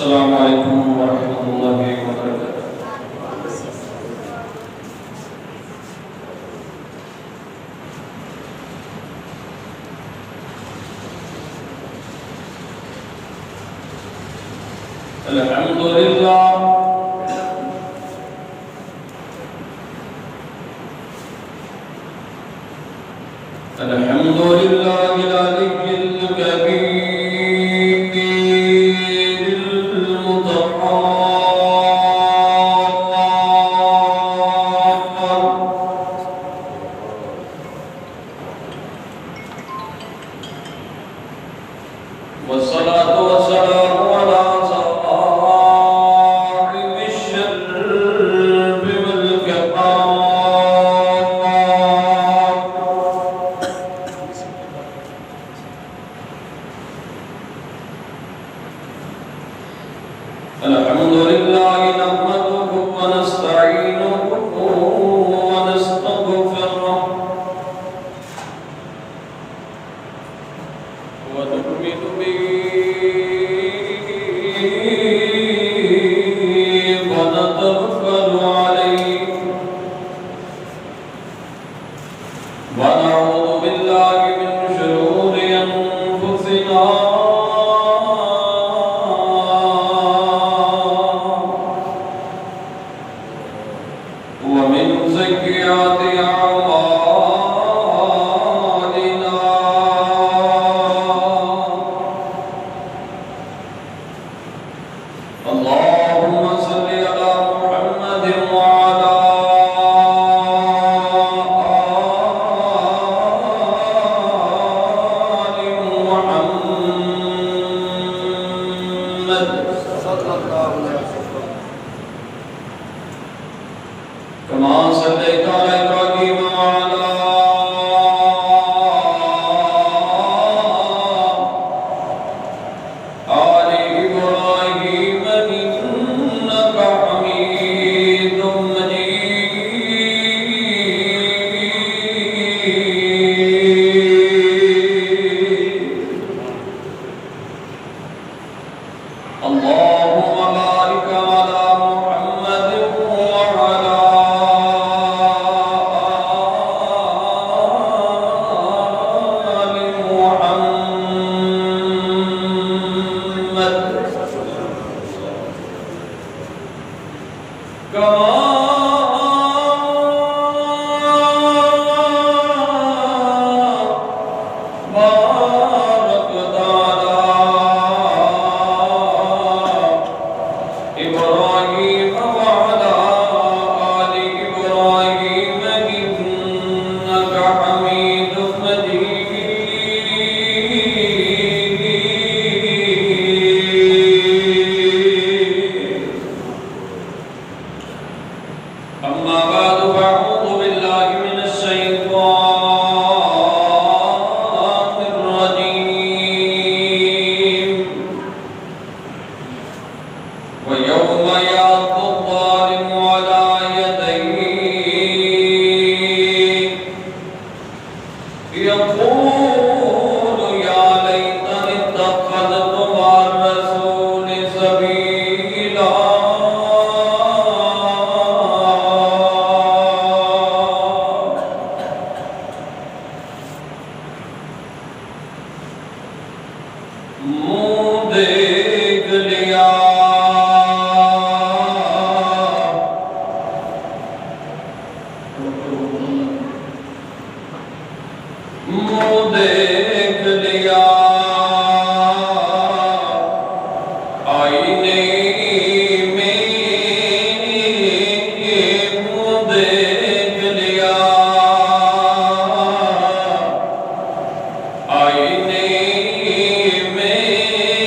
السلام علیکم ورحمۃ اللہ وبرکاتہ۔ الحمد للہ الحمد للہ العلی الکبیر والصلاة والسلام على صاحب الشرف والكمال الحمد لله نحمده ونستعينه ونستغفره ونؤمن به ونتوكل عليه ونعوذ بالله من شرور أنفسنا ومن سيئات أعمالنا اللهم صل على محمد وعلى آل محمد صلى الله عليه وسلم كما صليت على إبراهيم وعلى آل إبراهيم إنك حميد مجيد اللهم بارك على محمد وعلى آل محمد كما باركت على إبراهيم وعلى آل إبراهيم إنك حميد مجيد أما بعد فأعوذ بالله من الشيطان الرجيم ويوم يعض الظالم على يديه يقول يا ليتني اتخذت مع الرسول سبيلا منہ دیکھ لیا منہ دیکھ لیا آئینے میں منہ دیکھ لیا آئینے میں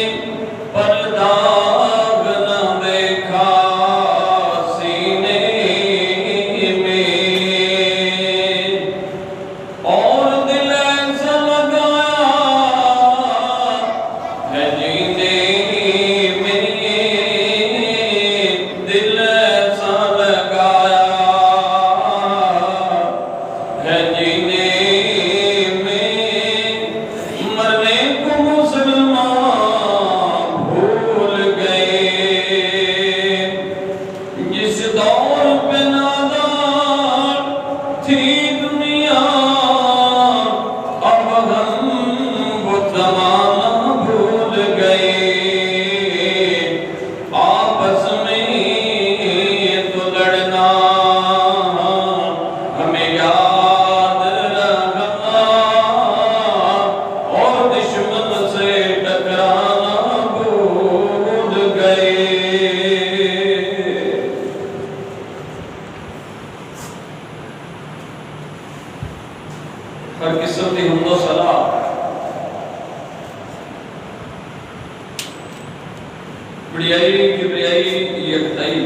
بڑیائی کبریائی یکتائی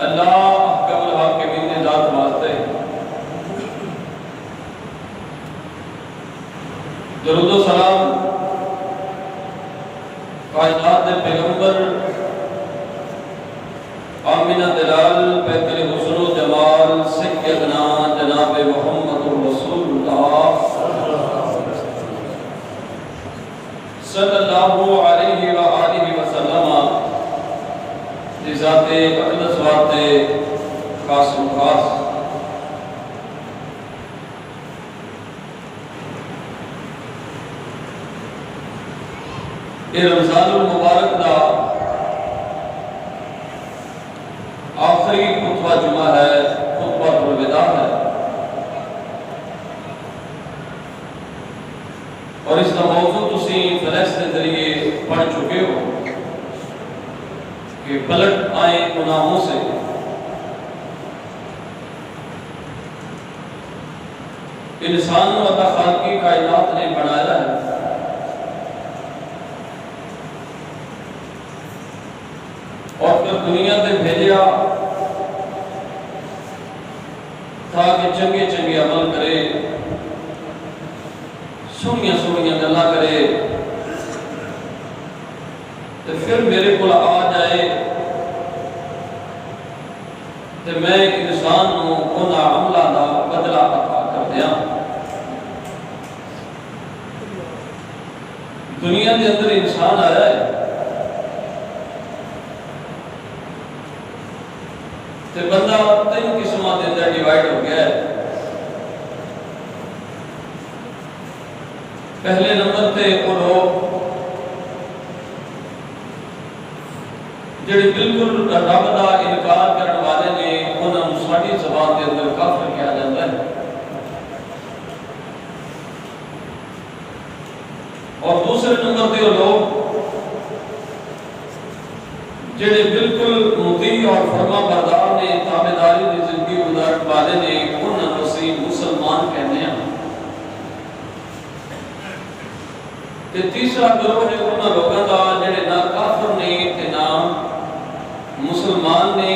اللہ احکم الحاکمین ذات واسطے درود و سلام کائنات دے پیغمبر آمینہ دلال پیکر حسن و جمال سیدنا جناب محمد رسول اللہ صلی اللہ علیہ وآلہ وسلم دی ذات اقدس واسطے خاص و خاص یہ رمضان المبارک دا آخری خطبہ جمعہ ہے، خطبہ الوداع ہے، اور اس کا موضوع تسی فلیکس کے ذریعے پڑھ چکے ہو کہ پلٹ آئے گناہوں سے۔ انسان و اللہ خالقی کائنات نے بنایا ہے، اور پھر دنیا تے بھیجیا تاکہ چنگے چنگے عمل کرے، سنیاں سنیاں گلا کرے، تو پھر میرے کو آ جائے تو میں انسان نو انہاں عملہ دا بدلہ عطا کر دیا۔ دنیا کے اندر انسان آیا ہے تو بندہ تین قسمہ دے اندر ڈیوائیڈ ہو گیا ہے۔ پہلے نمبر تے وہ لوگ جڑے بالکل رب دا انکار کرنے والے نے، انہاں نوں ساڈی زبان دے اندر کافر کہا جاتا ہے، اور دوسرے نمبر تے وہ لوگ جڑے بالکل مطیع اور فرما بردار نے، تابعداری دی زندگی گزارنے والے نے، انہاں نوں اسی مسلمان کہنے ہیں۔ تے تیسرا گروہ ہے انہاں لوگاں دا جڑے نہ کافر نے تے نہ مسلمان نے،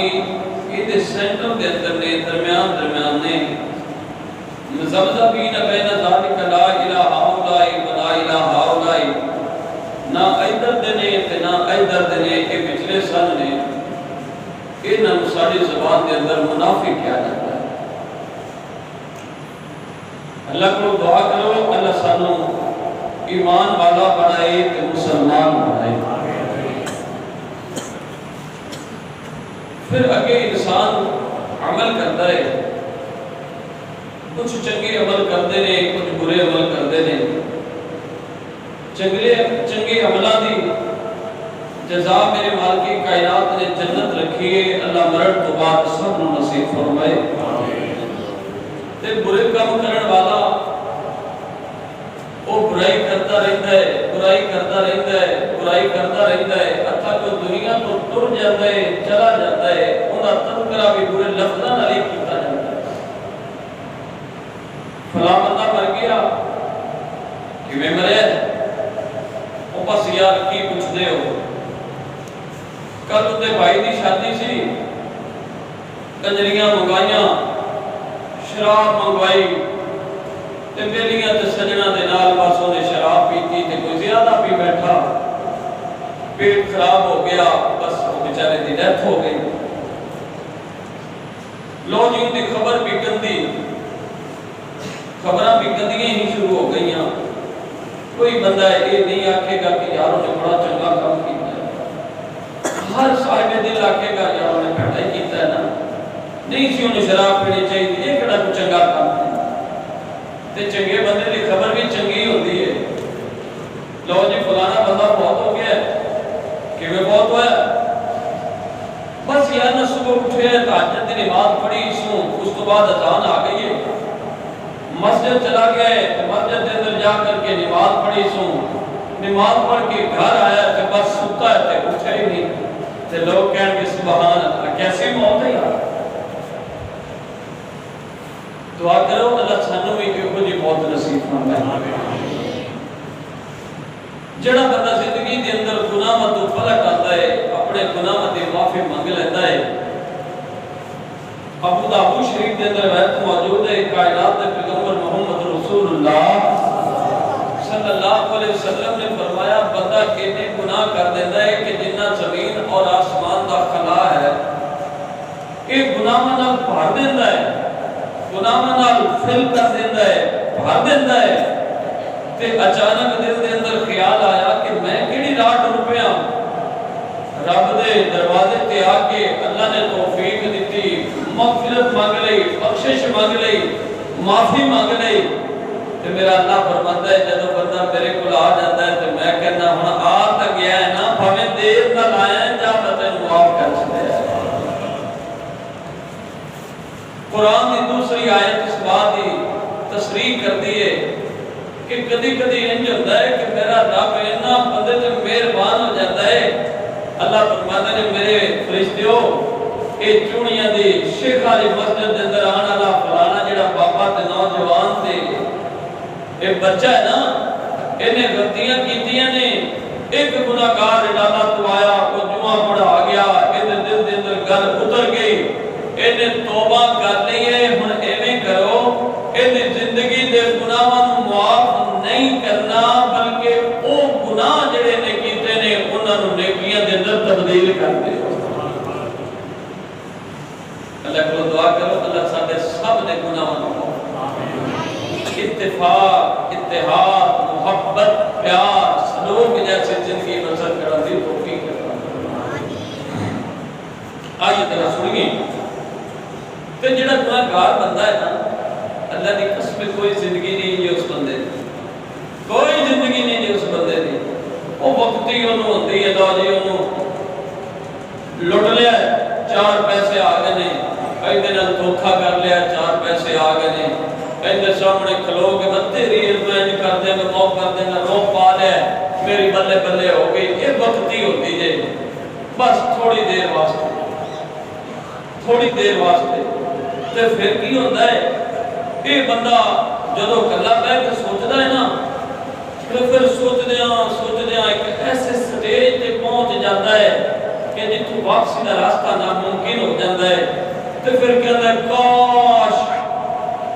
یہ سینٹر دے اندر نے، درمیان نے، مذبذبین بین ذالک لا الہ ہؤلاء ولا الہ ہؤلاء، نہ ادھر دے نے تے نہ ادھر دے نے، یہ پچھلے سن نے، انہاں نوں ساڈی زبان دے اندر منافق کہا جاتا ہے۔ اللہ کو دعا کرو اللہ سانوں ایمان والا بنائے تے مسلمان بنائے۔ پھر اگے انسان عمل کرتا ہے، کچھ چنگے عمل کرتے ہیں، کچھ برے عمل کرتے ہیں۔ چنگے عملہ دی جزا میرے مالکی کائنات نے جنت رکھی ہے، اللہ مرد تو بعد سب نو نصیب فرمائے۔ تے برے کام کرن والا وہ برائی کرتا رہتا ہے، برائی کرتا رہتا ہے، برائی کرتا رہتا ہے، اتھا کو دنیا تو ٹر جاتا ہے، چلا جاتا ہے، انہاں تذکرہ بھی برے لفظاں نال کیتا جاتا ہے۔ فلاں بندہ مر گیا، کیویں مریا؟ وہ بس یار کی پوچھدے ہو، کل اُتے بھائی دی شادی سی، کنجریاں منگائیاں، شراب منگوائی، تے بیلیاں تے سجنا دے نال بس انہیں شراب پیتی تے کوئی زیادہ پی بیٹھا، پیٹ خراب ہو گیا، بس وہ بیچارے دی ڈیتھ ہو گئی۔ لو جی ان دی خبر بکن دی، خبراں بکندیاں ہی شروع ہو گئیاں۔ کوئی بندہ یہ نہیں آکھے گا کہ یار انہیں بڑا چنگا کام کیتا ہے، ہر صاحب دل آکھے گا یار انہیں پیٹا ہی کیتا ہے نا، نہیں سی انہیں شراب پینی چاہیے، یہ کڑا کوئی چنگا کام ہے۔ تے چنگے بندے دی خبر بھی چنگی ہوتی ہے۔ لو جی فلانا بندہ بہت ہو گیا ہے، کہ میں بہت ہوا ہے، بس یار نہ صبح اٹھے ہیں، تہجد دی نماز پڑھی سوں، اس تو بعد اذان آ گئی ہے، مسجد چلا گئے، مسجد کے اندر جا کر کے نماز پڑھی سوں، نماز پڑھ کے گھر آیا تے بس ستا ہے تے اٹھا ہی نہیں، تے لوگ کہیں گے سبحان اللہ، کیسی موت ہے یار۔ دعا کرو اللہ سانوں بھی کہ کوئی موت نصیب فرمائے۔ جڑا بندہ زندگی دے اندر گناہ تو پلٹ آتا ہے اپنے گناہ دی معافی مانگ لیتا ہے. ابو داؤد شریف کے اندر روایت موجود ہے کائنات کے پیغمبر محمد رسول اللہ صلی اللہ علیہ وسلم نے فرمایا بندہ کتنے گناہ کر دیتا ہے کہ جنہ زمین اور آسمان دا خلا ہے یہ گناہ نال بھر دیتا ہے, گناہ نال فل کر دیتا ہے, بھر دیتا ہے. تے اچانک دل دے اندر خیال آیا کہ میں کیڑی راہ ٹر پیا. رب دے دروازے تے آ کے اللہ نے توفیق دیتی, مغفرت مانگ لئی, بخشش مانگ لئی, معافی مانگ لئی. تے میرا اللہ فرماتا ہے جدوں بندہ میرے کول آ جاتا ہے تے میں کہنا ہن آ تا گیا ہے نا بھاویں دیر نال آیا ہے جا میں تینوں معاف کر چھڈیا. قرآن کی دوسری آیت اس بات کی تصریح کرتی ہے کہ کدی کدی انج ہوتا ہے کہ میرا رب اتنا بندے تے مہربان ہو جاتا ہے. اللہ فرماتا ہے میرے فرشتیو اے چونیاں دی شیخ والی مسجد دے اندر آن والا فلانا جڑا بابا تے نوجوان تے اے بچہ ہے نا انہیں غلطیاں کیتیاں نے, ایک گناہگار ڈالا تو آیا وہ جمعہ پڑھا گیا انہیں دل دے اندر گل اتر گئی, انہیں توبہ کر لی ہے. ہن ایویں کرو انہیں زندگی دے گناہاں نوں معاف نہیں کرنا بلکہ او گناہ جڑے نے کیتے نے انہاں نوں نیکیاں دے اندر تبدیل کر دے. اللہ کو دعا کرو اللہ ساڈے سب دے گناہاں نوں اتفاق, اتحاد, محبت, پیار, سلوک جیسے زندگی بسر کرنے دی توفیق عطا. آئیے ذرا سنیے تے جڑا گناہگار بندہ ہے نا اللہ کی قسم کوئی زندگی نہیں ہے اس بندے دی, کوئی زندگی نہیں ہے اس بندے دی. وہ وقتی انہوں ہوتی ہے لو جی انہوں لٹ لیا ہے, چار پیسے آ گئے نے, ایدے نال دھوکھا کر لیا, چار پیسے آ گئے نے, ایدے سامنے کھلو کے بتے ریل تو انج کر دیں گے موف کر دیں گے روپ پا لیا میری بلے بلے ہو گئی. یہ وقتی ہوتی ہے بس تھوڑی دیر واسطے, تھوڑی دیر واسطے. تے پھر کی ہوتا ہے یہ بندہ جدو کلا بہ کے سوچتا ہے نا پھر سوچدیاں ایک ایسے سٹیج تے پہنچ جاتا ہے کہ جتوں واپسی کا راستہ ناممکن ہو جاتا ہے. تے پھر کہتا ہے کاش,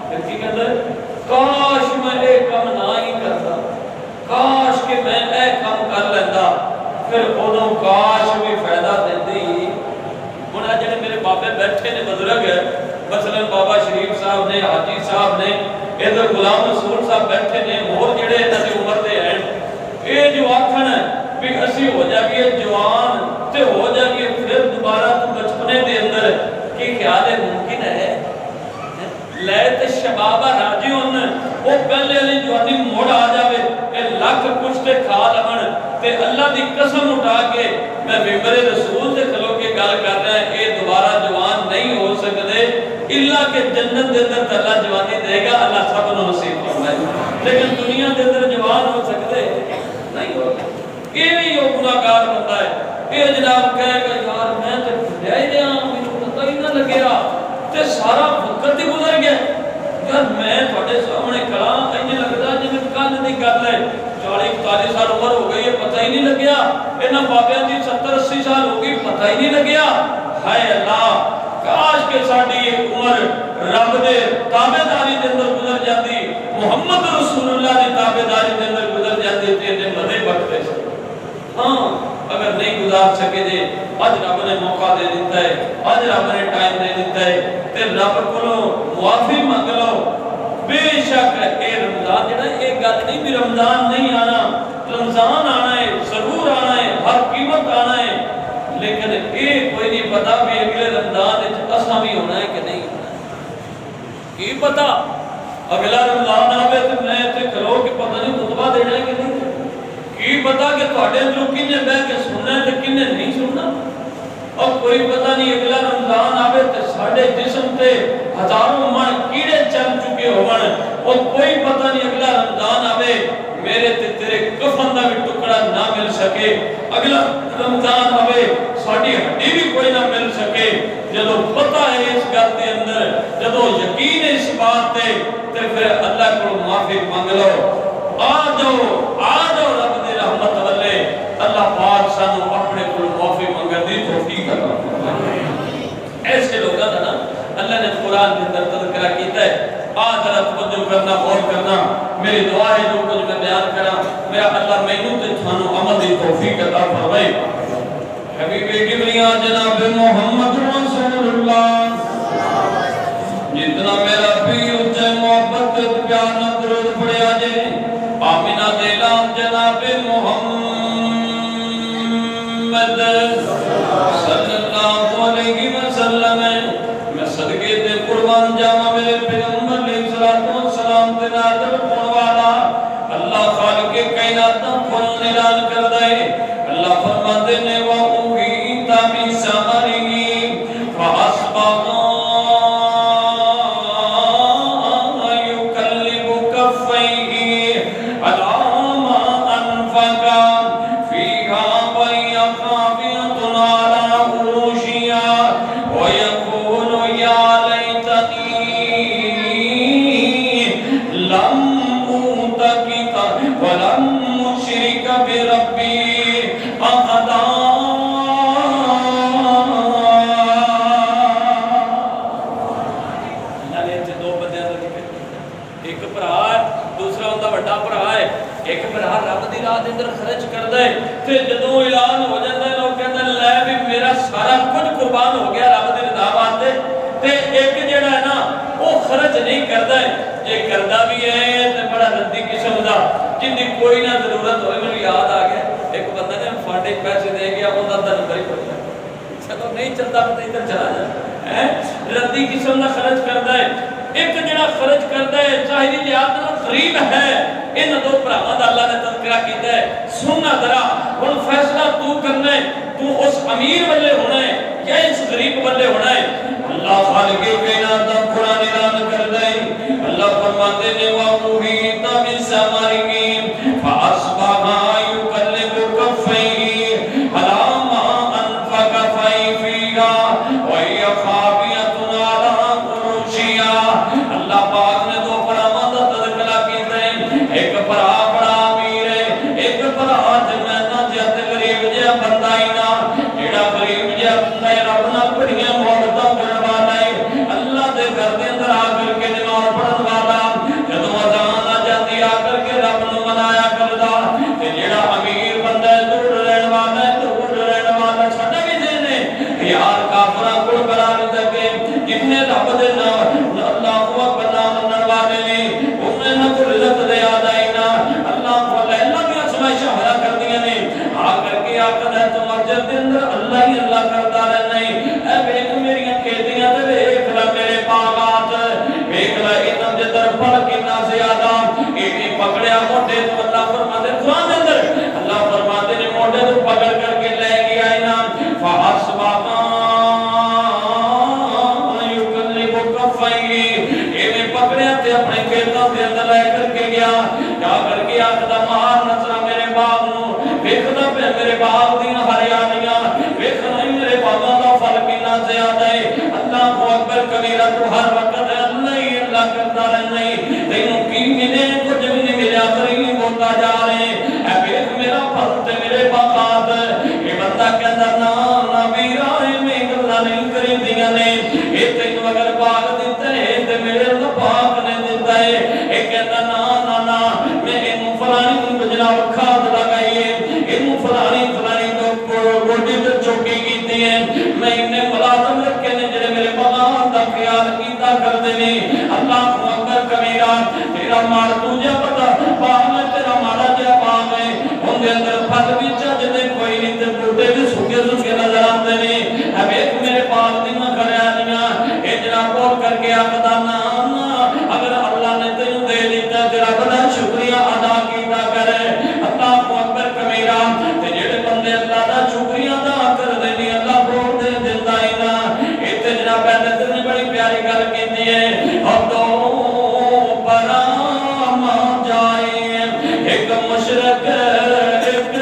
پھر کی کہتا ہے کاش میں یہ کام نہ ہی کرتا, کاش کہ میں اے کام کر لینا. پھر ادوں کاش بھی فائدہ دیتی. ہن اج جڑے میرے بابے بیٹھے نے بزرگ ہے مثلا بابا شریف صاحب نے, حاجی صاحب نے, ادھر غلام رسول صاحب بیٹھے نے, اور جڑے انہاں دی عمر دے ہیں اے جو آکھن بھی اسی ہو جائیے جوان تے ہو جائیے پھر دوبارہ تو بچپنے دے اندر کی خیال ہے ممکن ہے لیت شباب راجعون وہ پہلے علی جوانی موڑ آ جاوے اے لاکھ کچھ تے کھا لون تے اللہ دی قسم اٹھا کے میں ممبر رسول سے کھلو کے گل کر رہا ہے اے دوبارہ جوان نہیں ہو سکتے الا کہ جنت دے اندر اللہ جوانی دے گا. اللہ سب نو نصیب فرمائے, لیکن دنیا دے اندر جوان ہو سکتے نہیں ہو. یہ بھی وہ گناہگار بندہ ہے یہ جناب کہے گا یار میں تے بھولیا ہی رہا مینوں پتہ ہی نہ لگیا تے سارا وقت ہی گزر گیا. یار میں تھوڑے سامنے کھڑا انج لگدا جویں کل دی گل ہے 40-41 سال عمر ہو گئی ہے پتہ ہی نہیں لگیا. انہاں بابیاں دی 70-80 سال ہو گئی پتہ ہی نہیں لگیا. ہائے اللہ کاش کہ ساڈی یہ عمر رب دے تابعداری دے اندر گزر جاتی, محمد رسول اللہ دی تابعداری دے اندر گزر جاتی تے دے مزے بٹتے. ہاں اگر نہیں گزار سکے دے اج رب نے موقع دے دیتا ہے, اج رب نے ٹائم دے دیتا ہے تے رب کولوں معافی مانگ لو. بے شک اے رمضان جڑا اے گل نہیں بھی رمضان نہیں آنا, رمضان آنا ہے, ضرور آنا ہے, ہر قیمت آنا ہے, لیکن یہ کوئی نہیں پتا بھی اگلے رمضان اساں بھی ہونا ہے کہ نہیں ہونا ہے. کی پتا اگلا رمضان آوے تے میں تے کھلو کہ پتہ نہیں خطبہ دینا ہے کہ نہیں, کی پتا کہ تواڈے اندروں کنے بیٹھ کے سننا ہے تے کنے نہیں سننا. اور کوئی پتہ نہیں اگلا رمضان آوے تے ساڈے جسم تے ہزاروں من کیڑے چل چکے ہون, اور کوئی پتہ نہیں اگلا رمضان آوے میرے تے تیرے کفن دا بھی ٹکڑا نہ مل سکے, اگلا رمضان آوے ساڈی ہڈی بھی کوئی نہ مل سکے. جدوں پتہ ہے اس گل دے اندر, جدوں یقین ہے اس بات تے پھر اللہ کو معافی مانگ لو. آ جاؤ رب دے رحمت سانو اپنے کو معافی منگن دی توفیق عطا فرمائے۔ ایسے لوگوں کا نا اللہ نے قرآن کے اندر تذکرہ کیتا ہے۔ آج ذرا توجہ کرنا، غور کرنا، میری دعا ہے جو کچھ میں بیان کرا میرا اللہ مینوں تے تھانوں عمل دی توفیق عطا فرمائے۔ حبیب کبریا جناب محمد رسول اللہ، جتنا میرا پیر اچھے محبت پیار نہ درود پڑھیا جے آمینہ دلام جناب محمد صلی اللہ علیہ وسلم، میں صدقے تے قربان جاواں میرے پیغمبر علیہ الصلوۃ والسلام تے نازل ہون والا اللہ خالق کائنات کو اعلان کردا ہے۔ اللہ فرماتے نے وَأُوحِيتَ بِسَمَرِهِ فَأَصْبَحَ پھر جدوں اعلان ہو جاتا ہے لوگ کہتے ہیں لے بھی میرا سارا کچھ قربان ہو گیا رب دی رضا واسطے تے ایک جڑا ہے نا وہ خرچ نہیں کردا ہے، جے کردا بھی ہے تے بڑا ردی قسم دا جن دی کوئی نہ ضرورت ہوئے۔ مجھے یاد آ گیا ایک بندہ نے فنڈ پیسے دے گیا اوندا دا نمبر ہی پڑ گیا، چلو نہیں چلدا تے ادھر چلا جا ہے ردی قسم دا خرچ کردا ہے۔ ایک جڑا خرچ کردا ہے ظاہری لحاظ نال غریب ہے، ان دو بھراواں دا اللہ نے تذکرہ کیتا ہے۔ سننا ذرا ہن فیصلہ تو کرنا ہے، تو اس امیر والے ہونا ہے یا اس غریب والے ہونا ہے۔ اللہ خالق کائنات دا قرآن اعلان کردا ہے، اللہ فرماتے نے وَأُوحِيتَ بِسَمَرِهِ فَأَصْبَحَ يُقَلِّبُ كَفَّيْهِ عَلَىٰ مَا أَنفَقَ فِيهَا وَهِيَ خَاوِيَةٌ عَلَىٰ عُرُوشِهَا۔ اللہ پاک نے دو بھراواں دا تذکرہ کیتا ہے، ایک بھرا بڑا امیر ہے، ایک بھرا جنہاں جت غریب جہا بندہ ہی نہ، جڑا غریب جہا بندہ ہے رب نال بڑیاں محبتاں کرن والا ہے، اللہ دے گھر دے اندر آ کر کے نماز پڑھن والا، جدوں اذان آ جاندی آ کر کے رب نوں منایا کردا، تے جڑا امیر بندہ ہے دور رہن والا ہے، دور رہن والا چھڈ بھی دینے یار کافراں کول بلا نہیں سکے جتنے رب دے نام اللہ اکبر نام منن والے نے انہاں کو رزق دے آدائی نا اللہ کو اللہ بھی اسماء شہرا کر دیا نے آ کر کے آقد ہے تو مسجد دے اندر اللہ ہی اللہ کرتا رہنا ہے۔ اے ویکھ میریاں کھیتیاں تے ویکھ لا میرے باغات ویکھ لا انہاں دے در پھل کتنا زیادہ ایویں پکڑیا موٹے تو اللہ فرماتے قرآن دے اندر اللہ فرماتے نے موٹے تو پکڑ کر کے لے گیا نا فَأَصْبَحَ يُقَلِّبُ كَفَّيْهِ ایویں پکڑیا تے اپنے کھیتوں دے اندر لے کر کے گیا جا کر کے آخدا مار نظرا میرے باغ نوں ویکھدا پیا میرے باغ دیاں ہریالیاں ویکھنا میرے باغاں دا پھل کتنا زیادہ ہے۔ اللہ اکبر کبیرہ تو ہر وقت اللہ ہی اللہ کرتا رہنا ہے، تینوں کی ملے کچھ بھی نہیں ملیا قریب ہوتا جا رہے اے ویکھ میرا پھل تے میرے باغات۔ یہ بندہ کہندا نا نا میرا میں گلاں نہیں کریندیاں نے اے تینوں اگر باغ دتا ہے تے میرے اللہ پاک نے دتا ہے۔ اے کہندا نا نا نا میں اینوں فلانی جناب کھاد لگائی ہے، اینوں فلانی تو گوڈی تے چوکی کیتی ہے، میں انہیں ملازم رکھے نے جڑے میرے باغ دا خیال کیتا کردے نے۔ اللہ اکبر کبیرہ تیرا مال تجھے پتہ باغ میں تیرا ماڑا جہا باغ ہے ان دے اندر پھل بھی چجدے کوئی نہیں تے بوٹے بھی سوکھے سوکھے نظر آندے نے۔ اے ویکھ میرے باغ دیاں ہریالیاں اے جناب غور کر کے آخدا نا اگر اللہ نے تینوں دے دیتا تیرا بڑا شکریہ ادا کیتا کرے۔ اللہ اکبر کبیرہ تے جڑے بندے اللہ دا شکریہ ادا کردے نے اللہ بول دے دیندا ہی نا۔ ایتھے جناب پہلے نے بڑی پیاری گل کیتی ہے اب تو برام جائے ایک مشرق ایک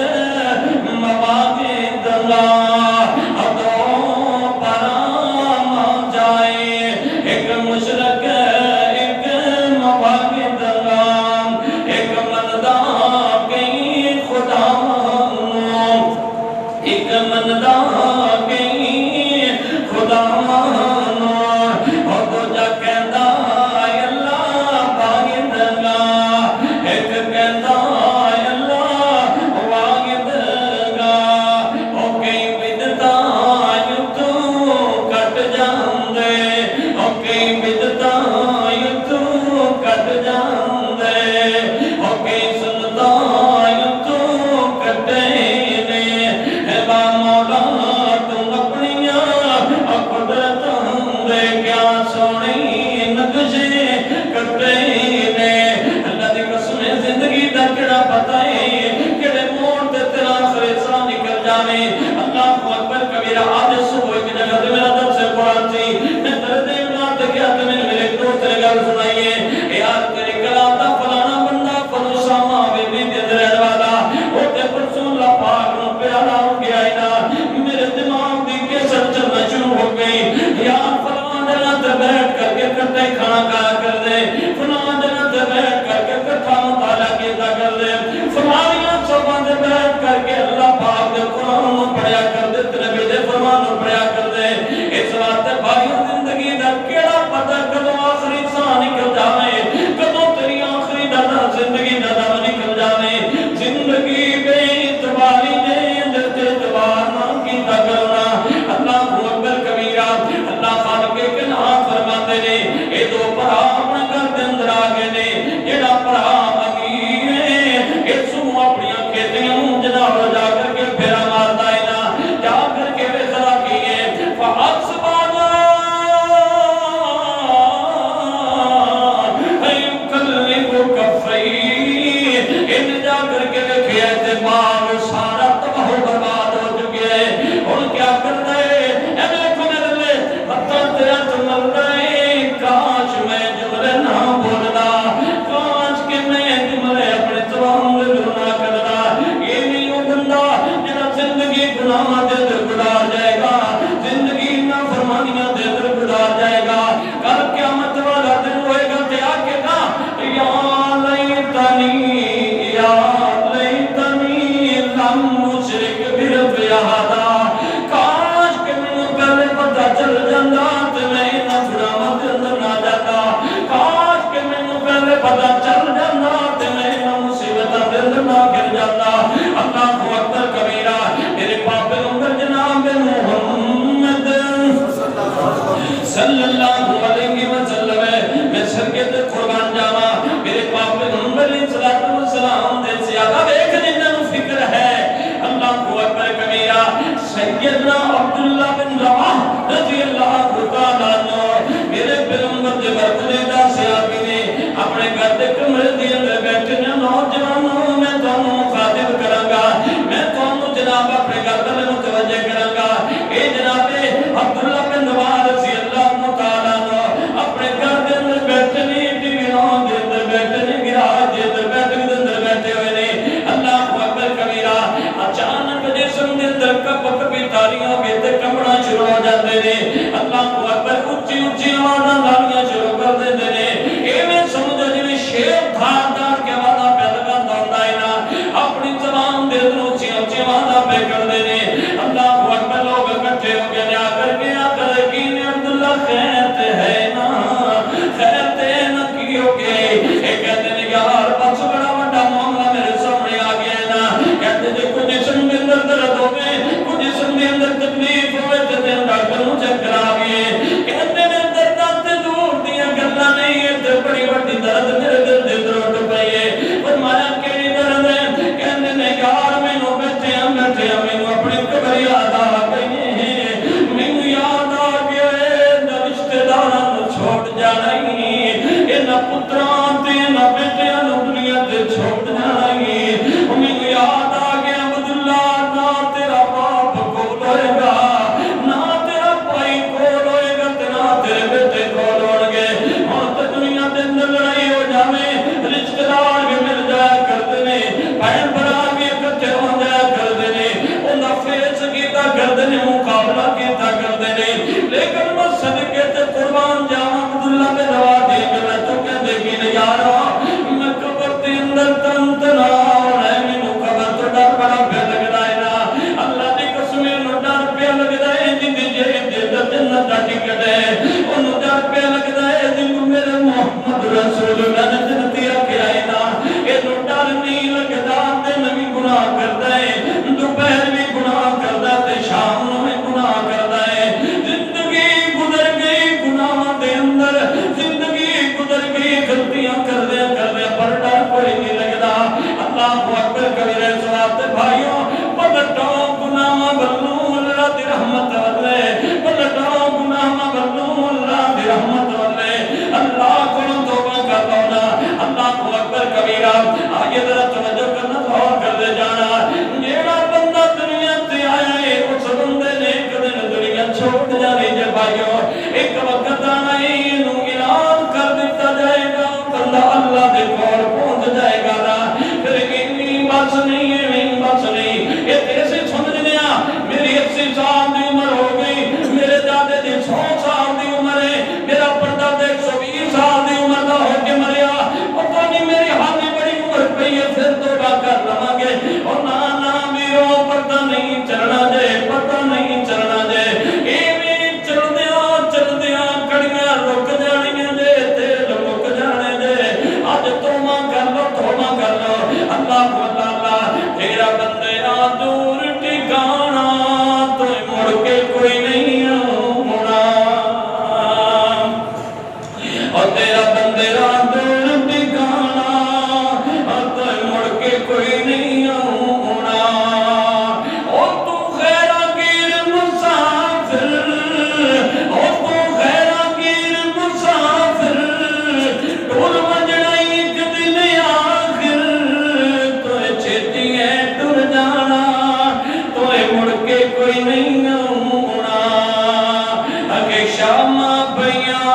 کر کے اللہ پاک دے قرآن نو پڑھیا کر دے، نبی دے فرمان نو پڑھیا کر دے۔ اس واسطے بھائی زندگی دا کیڑا پتہ کدوں آخری ساہ نکل جاوے، کدوں تیری آخری دا زندگی دا دم نکل جاوے۔ زندگی بے اعتباری دے اندر اعتبار نہ کیتا کرنا۔ اللہ اکبر کبیرہ۔ اللہ خالق کنعان فرماتے نے اے دو بھرا اپنے گھر دے اندر آ گئے نے، جڑا بھرا امیر ہے اس نوں اپنی کھیتیاں جناب جا کر کے پھیرا مارتا ہے نا، جا کر کے ویسرا کیے فاصبح یکلب کفی، ان جا کر کے دیکھیا تے باغ سارا تباہ و برباد ہو چکے ہیں۔ ہن کیا کرنا ہے؟ اے دیکھو میرے لے ہتھ تیرا چمل رہے، کاش میں جملے نہ بولنا، کاش کہ میں جملے اپنے زبان دے نہ کرنا۔ یہ نہیں وہ بندہ جڑا زندگی گناہ دے اندر گزار جائے گا، زندگی نافرمانیاں دے اندر گزار جائے گا، کل قیامت والا دن ہوئے گا تے آکے گا یا لیتنی لم اشرک بربی احدا، کاش کہ مینوں پہلے پتہ چل جاندا تے میں انہاں گناہاں دے اندر نہ جاندا، کاش کہ مینوں پہلے پتہ چل جاندا تے میں انہاں مصیبتاں دے اندر نہ گر جاندا۔ اللہ اکبر کبیرہ۔ میرے پاک پیغمبر جناب محمد صلی اللہ علیہ وسلم میں سرکت قربان جاواں، میرے پاک پیغمبر علیہ الصلوۃ والسلام دے زیادہ ویکھ جنہاں نوں فکر ہے۔ اللہ اکبر کبیرہ۔ سیدنا عبداللہ بن رواحہ رضی اللہ تعالیٰ عنہ میرے پیغمبر دے برکتے دا صحابی نے اپنے گھر دے کمرے دے اندر بیٹھے نے، نوجوانوں میں تانوں مخاطب کراں گا، میں تانوں جناب اپنے گھر والے متوجہ کراں گا۔ اے جناب عبداللہ بن رواحہ رضی اللہ تعالیٰ عنہ اپنے گھر دے اندر بیٹھے نے، ٹیویاں دے اندر بیٹھے نے، گراج دے اندر بیٹھے دے اندر بیٹھے ہوئے نے۔ اللہ اکبر کبیرہ۔ اچانک جسم دے اندر کپ کپی تاریاں وچ کمبنا شروع ہو جاندے نے۔ اللہ اکبر اونچی اونچی آوازاں لاڑیاں شروع کر دیندے نے۔ ایویں سمجھو جویں شیر تھا اللہ اللہ تیرا بندے دور ٹھکانا تو مڑ کے کوئی نہیں ہونا اور تیرا بندے دور ٹھکانا تو مڑ کے کوئی نہیں ہونا اور تو خیرہ گیر مسافر اور تو خیرہ گیر مسافر ٹور بجنا ایک دن آخر تو چھتی ہے ٹر جانا تو مڑ کے کوئی نہیں ہونا اگے شام پیاں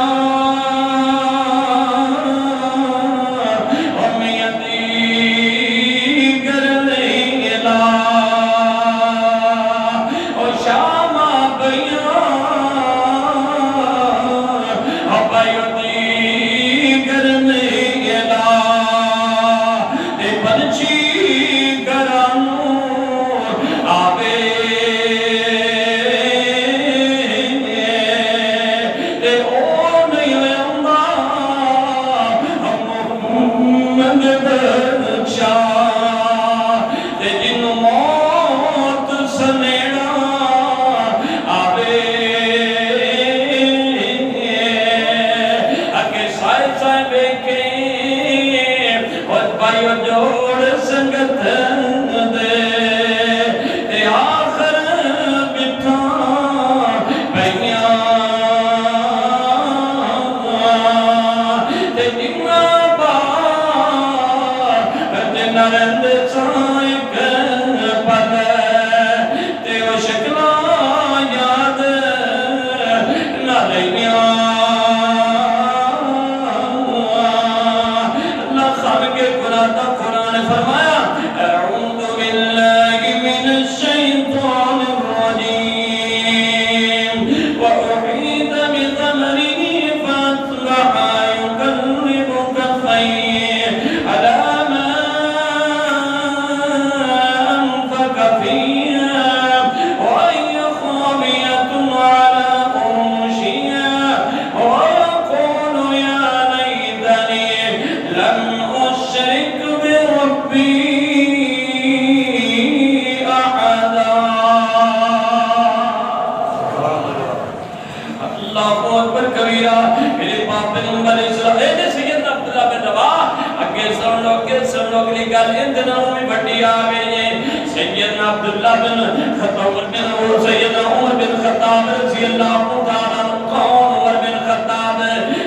سیدنا عبداللہ بن خطاب بن سیدنا عمر بن خطاب رضی اللہ تعالیٰ کون عمر بن خطاب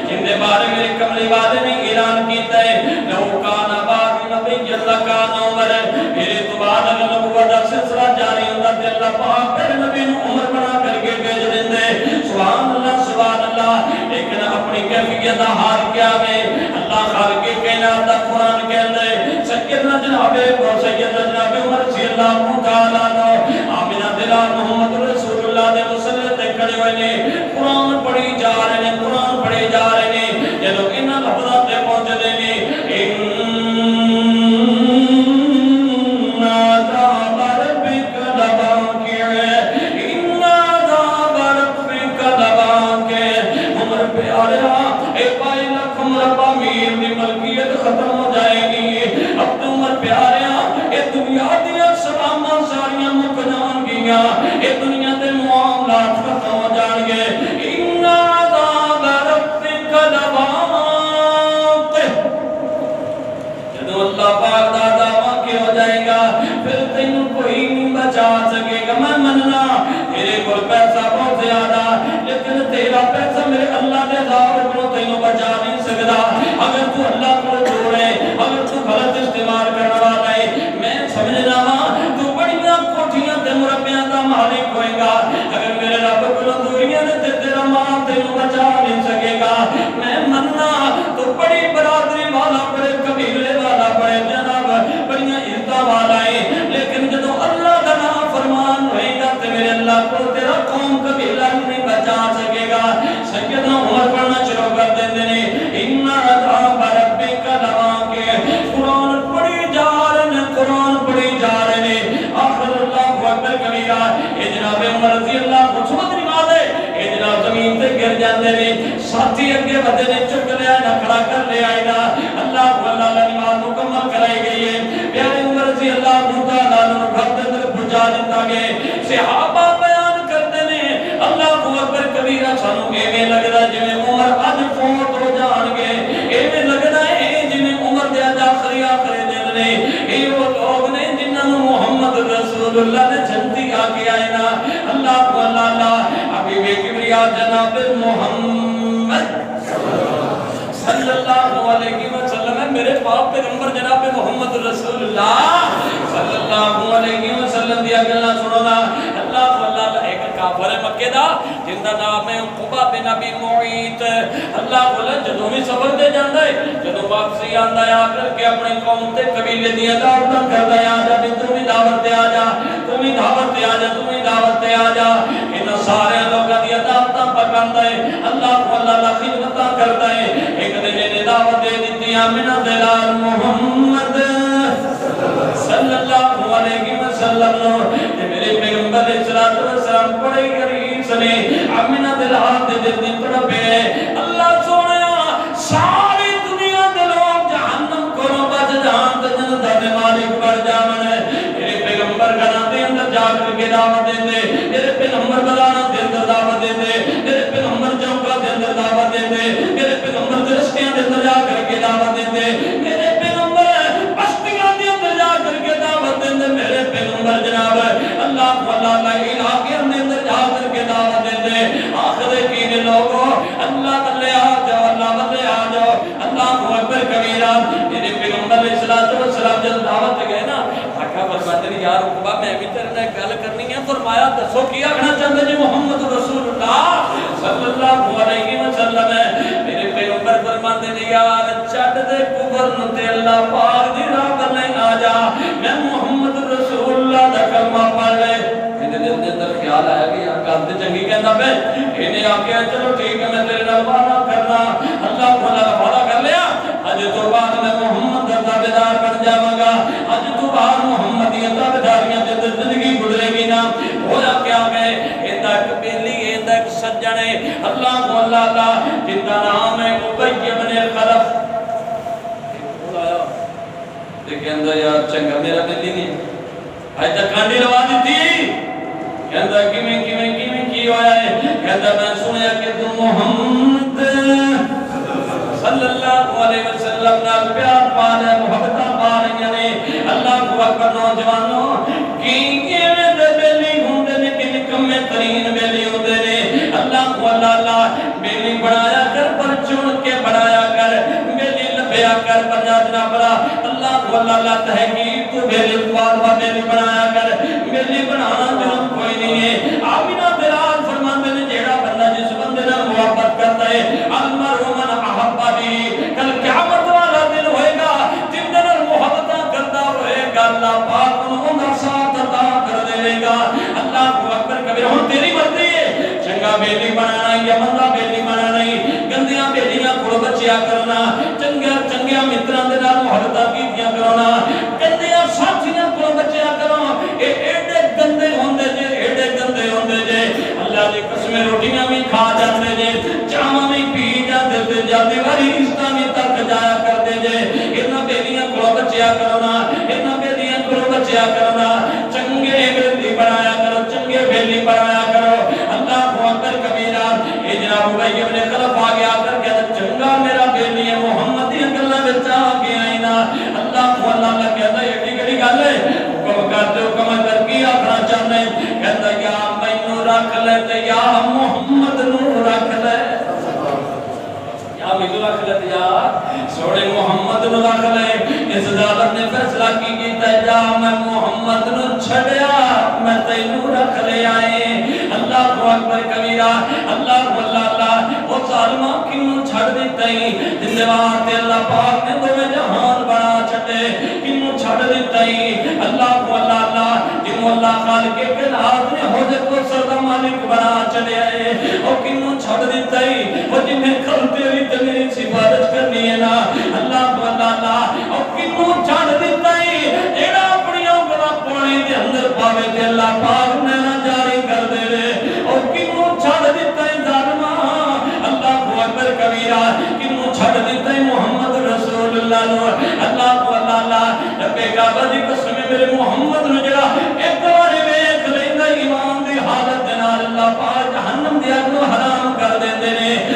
جن دے بارے میرے کملی والے نے اعلان کیتا ہے لو کان بعد نبی اللہ کان عمر میرے تو بعد اگر نبوت کا سلسلہ جاری ہوتا تے اللہ پاک پھر نبی نو عمر بنا کر کے بھیج دیندے سبحان اللہ لیکن اپنی کیفیت دا حال کیا ہے اللہ خالق کائنات دا قرآن کہندا ہے سیدنا جناب سیدنا جناب عمر رضی اللہ تعالیٰ عنہ آمنہ دلال محمد رسول اللہ دے مسلح تے کھڑے ہوئے نے قرآن پڑھی جا رہے ہیں قرآن پڑھی جا رہے ہیں جدو انہاں لفظاں تے پہنچ دے نے ختم ہو جائے گی اب تو عمر پیاریاں اے دنیا دیا سلامہ ساریاں مک جان گیا اے دنیا دے معاملات ختم ہو جان گے ان عذاب ربک لواقع جدو اللہ پاک دا دعویٰ کی ہو جائے گا پھر تینوں کوئی نہیں بچا سکے گا میں مننا میرے کو پیسہ بہت زیادہ لیکن تیرا پیسہ میرے اللہ دے عذاب کو تینوں بچا نہیں سکتا اگر تو اللہ کو چھوڑے اگر تو غلط استعمال کرنے والا ہے میں سمجھنا ہاں تو بڑیاں کوٹھیاں تے مربیاں دا مالک ہوئے گا اگر میرے رب کو دوریاں نے تیرا ماں تینوں بچا نہیں سکے گا میں مننا تو بڑی برادری والا بڑے قبیلے والا بڑے جناب بڑیاں عزتاں والا ہے لیکن جدو اللہ کا نام فرمان ہوئے گا تے میرے اللہ کو تیرا قوم قبیلہ نہیں بچا سکے گا سیدنا عمر پڑھنا شروع کر دیندے نے ان عذاب ربک لگتا ہے جی عمر اج فوت ہو جان گے، ایویں لگتا ہے جی عمر دے اج آخری دن نے۔ یہ وہ لوگ نے جنہاں نوں محمد رسول اللہ نے جنتی آ کے آئے نا، اللہ کو اللہ حبیب کبریا جناب محمد صلی اللہ علیہ وسلم ہے، میرے پاک پیغمبر جناب محمد رسول اللہ صلی اللہ علیہ وسلم دیا گلاں سنو نا۔ اللہ کو اللہ ایک کافر مکے دا جن دا نام ہے عقبہ بن ابی معیط، اللہ کو اللہ جدوں بھی سفر تے جاندا ہے، جدوں واپسی آندا ہے آ کر کے اپنی قوم تے قبیلے دیاں دعوتاں کردا ہے، آ جا بھی تو بھی دعوت تے آ جا، تو بھی دعوت تے آ جا، تو بھی دعوت تے آ جا، انہاں سارے لوکاں دی دعوتاں پکاندا ہے، اللہ کو اللہ خدمتاں کردا ہے۔ ایک دن نے دعوت دے دتی آمنہ دلال محمد صلی اللہ علیہ وسلم تے میرے پیغمبر علیہ الصلوۃ والسلام بڑے غریب سنے، آمنہ دلال دے دل دی تڑپے، اللہ سونیا ساری دنیا دے لوگ جہنم کولوں بچ جان تے جنت دے مالک بن جاون، میرے پیغمبر گھراں دے اندر جا کر کے دعوت دیندے، میرے پیغمبر بازاراں دے اندر دعوت دیندے، میرے پیغمبر چوکاں دے اندر دعوت دیندے، میرے پیغمبر دے رستیاں دے اندر جا کر کے دعوت دیندے، میرے پیغمبر بستیاں دے اندر جا کر کے دعوت دیندے، میرے پیغمبر جناب اللہ کو اللہ علاقے دے اندر جا کر کے دعوت دیندے۔ آخر کی نے لوگوں اللہ بلے آ جاؤ، اللہ بلے آ جاؤ، اللہ کو اکبر کبیرہ۔ میرے پیغمبر علیہ الصلوۃ والسلام جب دعوت گئے نا، آقا فرماتے ہیں یا عقبہ میں بھی تیرے نال گل کرنی ہے، فرمایا دسو کی آکھنا چاہندے جی محمد رسول اللہ صلی اللہ علیہ وسلم ہے۔ میرے پیغمبر فرماتے ہیں یار چھڈ دے کفر نو تے اللہ پاک دی راہ بلے آ جا، میں محمد رسول اللہ دا کلمہ پڑھ لے۔ میرے دل دے اندر خیال آیا کہ یار گل تے چنگی کہندا پے، انہیں آکھیا چلو ٹھیک ہے میں تیرے نال وعدہ کرنا، اللہ کو اللہ وعدہ کر لیا اج تو بعد میں محمد دا تابعدار بن جاواں گا، اج تو بعد محمد دی تابعداریاں تے زندگی گزرے گی نا۔ ہویا کیا ہے ایندا ایک بیلی ایندا ایک سجن ہے، اللہ کو اللہ جن دا نام ہے ابی بن خلف، بولایا تے کہندا یار چنگا میرا بیلی نہیں اج تک کانڈی لوا دتی، کہندا کیویں کیویں کیویں کی ہویا ہے، کہندا میں سنیا کہ تو محمد صلی اللہ علیہ وسلم نال پیار پا لے، محبت پا رہی نے، اللہ کو اکبر نوجوانوں کی کیویں دے بیلی ہوندے نے کہ نکمے ترین بیلی ہوندے نے، اللہ کو اللہ بیلی بنایا کر پر چن کے بنایا کر، بیلی لبیا کر پر جانا بڑا، اللہ کو اللہ تحقیق تو بیلی قواد بیلی بنایا کر، بیلی بنانا جرم کوئی نہیں ہے۔ آمینہ دلال فرماتے ہیں جیڑا بندہ جس بندے نال محبت کرتا ہے المرء من احب بھی، کل قیامت والا دن ہوئے گا جن دن محبتاں کرتا ہوئے گا، اللہ پاک انہوں کا ساتھ عطا کر دے گا۔ اللہ کو اکبر کبیر، ہن تیری مرضی ہے چنگا بیلی بنانا یا مندا بیلی بنانا، گندیاں بیلیاں کو بچیا کرنا، چنگیاں متراں دے نال محبتاں کیتیاں کرنا، گندیاں ساتھیاں کو بچیا کرو، اے ایڈے گندے ہوندے جے، ایڈے گندے ہوندے جے، اللہ دی قسم روٹیاں بھی کھا جاندے جے، چاواں بھی پی جاندے تے جاندے واری رشتہ بھی تک جایا کردے جے۔ انہاں بیلیاں کو بچیا کرنا، انہاں بیلیاں کو بچیا کرنا، چنگے بیلی بنایا کرو، چنگے بیلی بنایا کرو۔ اللہ کو اکبر کبیرہ، اے جناب ابی بن خلف آ گیا کر کے چنگا میرا بیلی ہے محمد دی گلاں وچ آ کے آئی نا، اللہ کو اللہ کہندا ایڈی کڑی گل ہے، حکم کر دے، حکم کر کے آکھنا چاہنا ہے، کہندا یا مینوں رکھ لے تے یا محمد نو رکھ لے، یا مینوں رکھ لے تے یا سونے محمد نو رکھ لے۔ اس ظالم نے فیصلہ کی کیتا ہے جا میں محمد نو چھڈیا میں تینوں رکھ لے آئے۔ اللہ کو اکبر کبیرہ، اللہ کو اللہ او ظالمہ کینوں چھڈ دتا ہی جن دے واسطے اللہ پاک نے دوویں جہان بنا چھڈے، کینوں چھڈ دتا ہی اللہ کو اللہ جنوں اللہ خالق کائنات نے ہوجے کو سر دا مالک بنا چھڈیا ہے، او کینوں چھڈ دتا ہی او جنہیں کھلتے ہوئی تے میری سفارش کرنی ہے نا، اللہ کو اللہ او کینوں چھڈ دتا ہی جیڑا اپنی گلاں پانی دے اندر پاوے تے اللہ پاک نے جاری کر دے او کینوں چھڈ دتا ہی ظالما، اللہ کو اکبر کبیرہ کینوں چھڈ دتا ہی محمد رسول اللہ نو، اللہ کو اللہ رب کعبہ دی قسم میرے محمد نو جڑا ایک بار ویکھ لیندا ایمان دی حالت دے نال اللہ پاک جہنم دی اگ نو حرام کر دیندے نے۔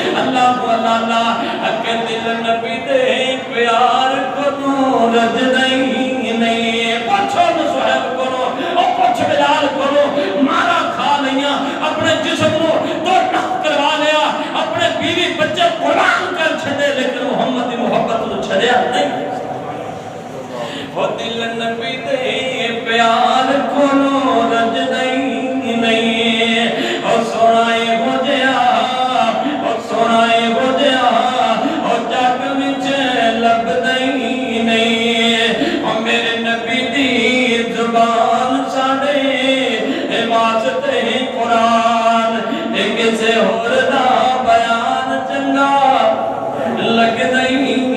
لالا اکے دل نبی دے پیار کو رج نہیں پوچھو صہیب کو او پوچھ بلال کو مارا کھا لیا اپنے جسم کو تو نہ کروا لیا اپنے بیوی بچے قربان کر چھڑے لیکن محمد کی محبت تو چھڑیا نہیں وہ دل نبی دے پیار کو رج نہیں اور سنائے ہو جیا اور سنائے ہو جیا اور جگ وچ لب نہیں اور میرے نبی دی زبان ساڑے واسطے قرآن کسے ہور دا بیان چنگا لگ نہیں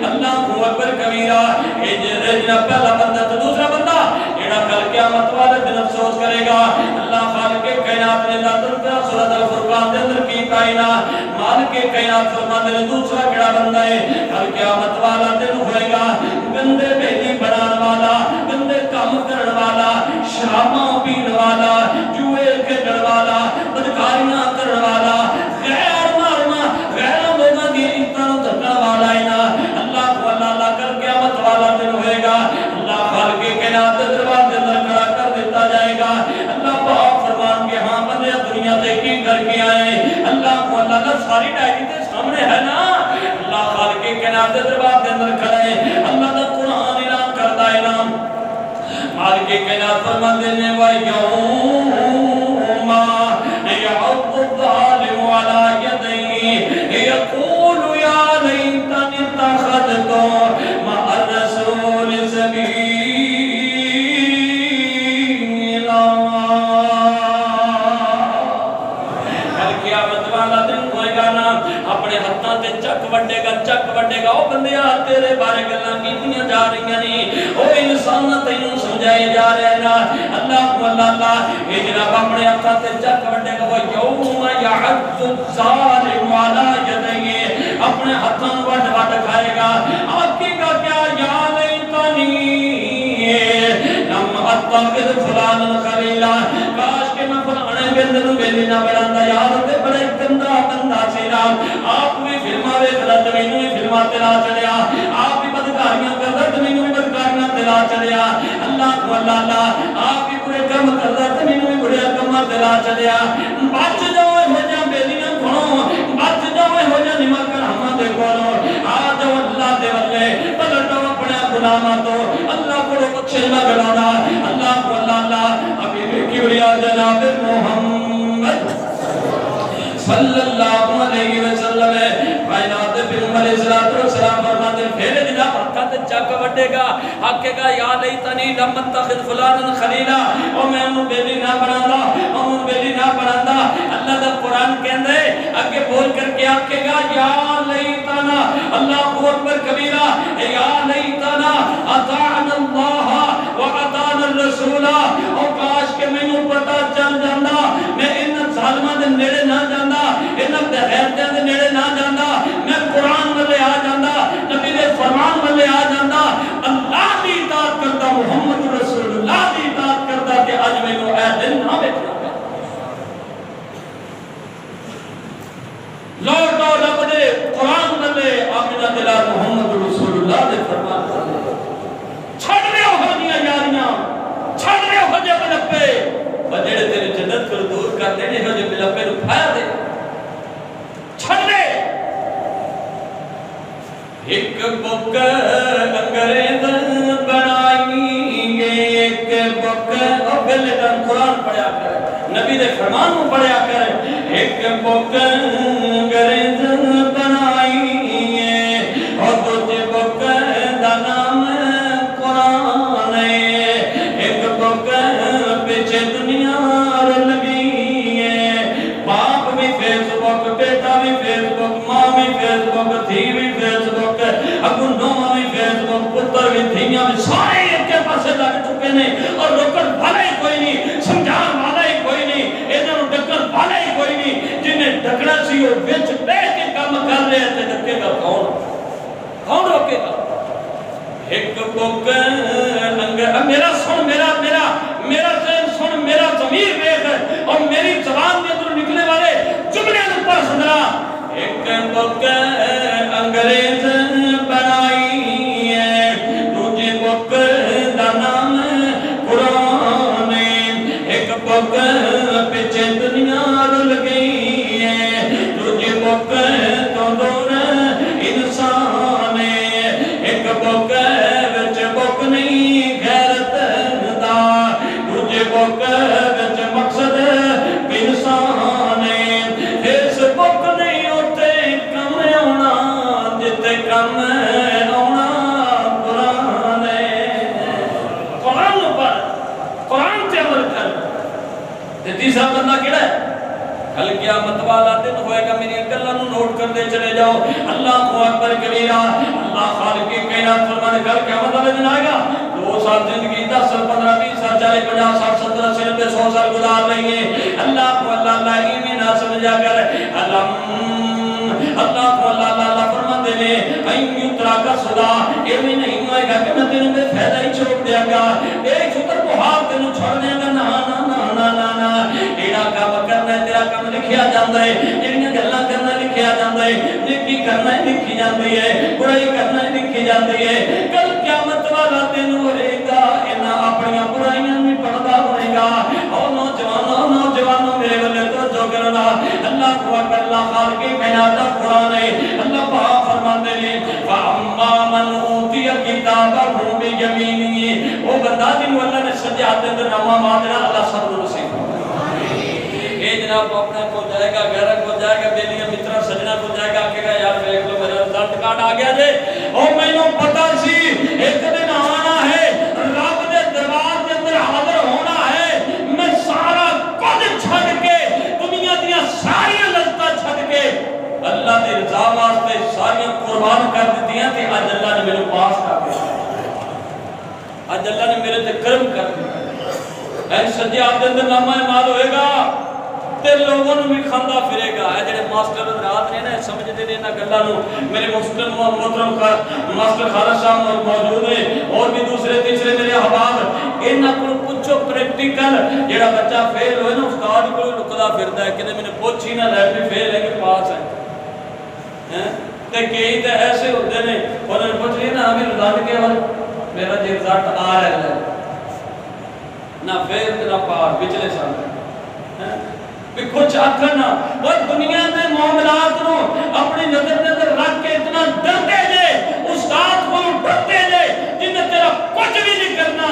اللہ اکبر کبیرہ جنہ پہلا بندہ تو دوسرا بندہ ایڑا کل قیامت والے دن افسوس کرے گا اللہ خالق کائنات نے ذات القدس سورۃ الفرقان دے اندر کی کائنا مالک کائنات فرماتے ہیں دوسرا کیڑا بندہ ہے کل قیامت والا دن ہوئے گا گندے بیلی بنان والا گندے کام کرن والا شراباں پین والا جوئے کھیڈن والا بدکاریاں کرن والا غیر مارنا غیر لوگاں دی عزتاں دھکن والا ہے نا اللہ کو اللہ کل قیامت والا دن ہوئے گا اللہ خالق کائنات دے دروازے اندر کھڑا کر دیتا جائے گا اللہ پاک فرمان کے ہاں بندے دنیا تے کی کر کے آئے اللہ کو اللہ کا ساری ڈائری تے سامنے ہے نا اللہ خالق کائنات دے دروازے اندر کھڑا ہے اللہ دا قرآن اعلان کرتا ہے نا مالک کائنات فرماتے ہیں وَيَوْمَ يَعَضُّ الظَّالِمُ عَلَى يَدَيْهِ يَقُولُ يَا لَيْتَنِي اتَّخَذْتُ مَعَ الرَّسُولِ سَبِيلًا کل قیامت والا دن ہوئے گا نا اپنے ہتھاں تے چک وڈے گا او بندیا تیرے بارے گلاں کیتیاں جا رہی نہیں او انسان تینوں سمجھائے جا رہے نا اللہ کو اللہ اے جناب اپنے ہتھاں تے چک وڈے گا وہ یوم یعض الظالم علی یدیہ اپنے ہتھاں وڈ کھائے گا آکے گا کیا یا لیتنی لم اتخذ فلانا خلیلا کاش کہ میں فلانے بندے نوں بیلی نہ بناندا یار تے بڑے گندا بندہ سی نا آپ بھی فلماں ویکھدا تے مینوں بھی فلماں تے لا چڑیا آپ بھی بدکاریاں کردا تے مینوں بھی بدکاریاں تے لا چڑیا اللہ کو اللہ آپ بھی برے کم کردا تے مینوں بھی برے کماں تے لا چڑیا بچ جاؤ ہو جا بیلیاں کھڑو بچ جاؤ ہو جا نمک ہماں دے کولو آ جاؤ اللہ دے ولے پلٹو اپنے گناہاں تو اللہ کو کچھ نہ گڑانا اللہ کو اللہ ابھی کبریا جناب محمد صلی اللہ علیہ وسلم کائنات پیغمبر علیہ الصلوۃ والسلام فرماتے ہیں پھر جناب ہاتھ چک وڈے گا آکے گا یا لیتنی لم اتخذ فلانا خلیلا او میں انہوں بیلی نہ بناندا انہوں بیلی نہ بناندا اللہ دا قرآن کہندے اگے بول کر کے آکے گا یا لیتنا اللہ اکبر کبیرہ یا لیتنا اطعنا اللہ و اطعنا الرسول او کاش کہ مینوں پتہ چل جاندا میں ان ظالماں دے نیڑے نہ جاندا انہاں دے غیرتاں دے نیڑے نہ جاندا میں قرآن والے آ جاندا نبی دے فرمان والے آ جاندا اللہ دی اطاعت کردا محمد رسول اللہ دی اطاعت کردا کہ اج مینوں اے دن نہ ویکھنا پیا لوٹ آؤ رب دے قرآن والے آمنہ دلا محمد رسول اللہ دے فرمان والے چھڑ رہے ہو دیاں یاریاں چھڑ رہے ہو جے بلپے بجڑے تیرے جنت کو دور کر دینے ہو جے بلپے نو پھایا دے چھڑ رہے ایک بک انگریز بنائی گے ایک بک پہلے دن قرآن پڑھیا کر نبی دے فرمان کو پڑھیا کر ایک بک انگریز بنائی گے اور دوسرے بک دا نام قرآن ہے ایک بک پیچھے دنیا رل گئی ہے باپ بھی فیس بک بیٹا بھی فیس بک ماں بھی فیس بک تھی بھی فیس بک ابو نوما بھی فیس بک پتر بھی دھیاں بھی سارے ایک کے پاسے لگ چکے نے اور روکن والا ہی کوئی نہیں سمجھان والا ہی کوئی نہیں ادھر ڈکن والا ہی کوئی نہیں جنہیں ڈکنا سی اور وچ بیٹھ کے کام کر رہے تھے ڈکے گا کون روکے گا ایک بک میرا سن میرا ذہن سن میرا ضمیر دیکھ اور میری زبان کے اندر نکلنے والے جملے پر سننا ایک بک انگریز بنائی ہے، دوجے بک دا نام قرآن ہے، ایک بک پیچھے دنیا رل گئی ہے، دوجے بک تو دور انسان ہے، ایک بک وچ بک نہیں غیرت دا، دوجے بک وچ مقصد انسان ہے، اس بک نہیں ہوتے کم آنا جتے کم آنا قرآن ہے، قرآن پر قرآن سے عمل کر۔ تیسرا بندہ کیڑا ہے؟ کل قیامت والا دن ہوئے گا، میری گلاں نوں نوٹ کرتے چلے جاؤ، اللہ اکبر کبیرہ، اللہ خالق کائنات فرمانے کل قیامت والے دن آئے گا، 2 سال زندگی 10 سال 15 20 سال 40 50 60 70 80 90 100 سال گزار رہی ہے، اللہ کو اللہ ایمی نہ سمجھا کر، اللہ کو اللہ فرماتے ہیں این یترا کا صدا، ایمی نہیں ہوئے گا کہ میں تینوں بے فائدہ ہی چھوڑ دیا گا، ایک چھتر کو ہاتھ تینوں چھوڑ دیا گا، نا نا نا نا نا تیرا کام کرنا ہے، تیرا کام لکھیا جاندہ ہے، جنہیں گلہ کرنا لکھیا جاندہ ہے، نیکی کرنا ہے لکھی جاندی ہے، برائی کرنا ہے لکھی جاندی ہے، کل قیامت والا دن ہوئے گا، انہاں اپنیاں برائیاں میں پردہ ہوئے گا، او نوجوانوں میرے بلے تو جو کرنا، اللہ کو اکبر، اللہ خالق کائنات قرآن ہے، اللہ پاک فرماتے ہیں فَأَمَّا مَنْ أُوتِيَ كِتَابَهُ بِيَمِينِهِ، وہ بندہ جن کو اللہ نے سجاد اندر نامہ مادنا، اللہ صبر و نصیب اے جناب اپنے کو جائے گا، غیرہ کو جائے گا، بیلیاں مترہ سجنہ کو جائے گا، کہے گا یار دیکھ لو میرا رزلٹ کارڈ آ گیا جے، اور میں نو پتا سی ایک دن آنا ہے، رب دے دربار کے اندر حاضر ہونا ہے، میں سارا کچھ چھڑ کے دنیا دیا ساری لذتاں چھڑ کے اللہ دے رضا واسطے ساری قربان کر دیتی ہیں کہ آج اللہ نے میرے پاس کر دیا، آج اللہ نے میرے تے کرم کر دیا، اے سجی آپ دے اندر نامہ مال ہوئے گا تے لوگوں نے بھی کھاندہ پھرے گا، اے جڑے ماسٹر رات نے نا سمجھ دے دینا گلہ نو، میرے محترم کا ماسٹر خالد صاحب موجود ہیں اور بھی دوسرے تیسرے میرے احباب، انہاں کو پوچھو پریکٹیکل، جڑا بچہ فیل ہوئے نا استاد کو لکدا پھردا ہے کہ میں نے پوچھی نہ لے بھی فیل ہے کہ پاس ہے، تے کئی تے ایسے ہوتے نے انہوں نے پوچھ لیا نا ہمیں رزلٹ کے بعد میرا جی رزلٹ آ رہا ہے نہ فیل نہ پاس بچلے سال بھی کچھ آکھنا، وہ دنیا دے معاملات نو اپنی نظر نظر رکھ کے اتنا ڈرتے جے، استاد کو ڈرتے جے جنہیں تیرا کچھ بھی نہیں کرنا،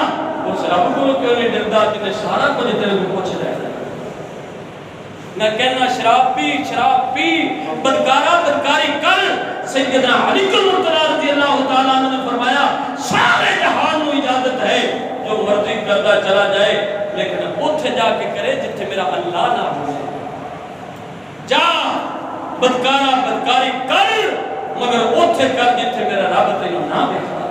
اس رب کو کیوں نہیں ڈردا جنہیں سارا کچھ تیرے کو پوچھ رہے ہیں، نہ کہنا شراب پی بدکاری کر، سیدنا علی رضی اللہ تعالیٰ عنہ نے فرمایا سارے جہان کو اجازت ہے جو مرضی کرتا چلا جائے لیکن اتھے جا کے کرے جتھے میرا اللہ نہ ہو، جا بدکاری کر مگر اتھے کر جتھے میرا رب تینوں نہ بیٹھا،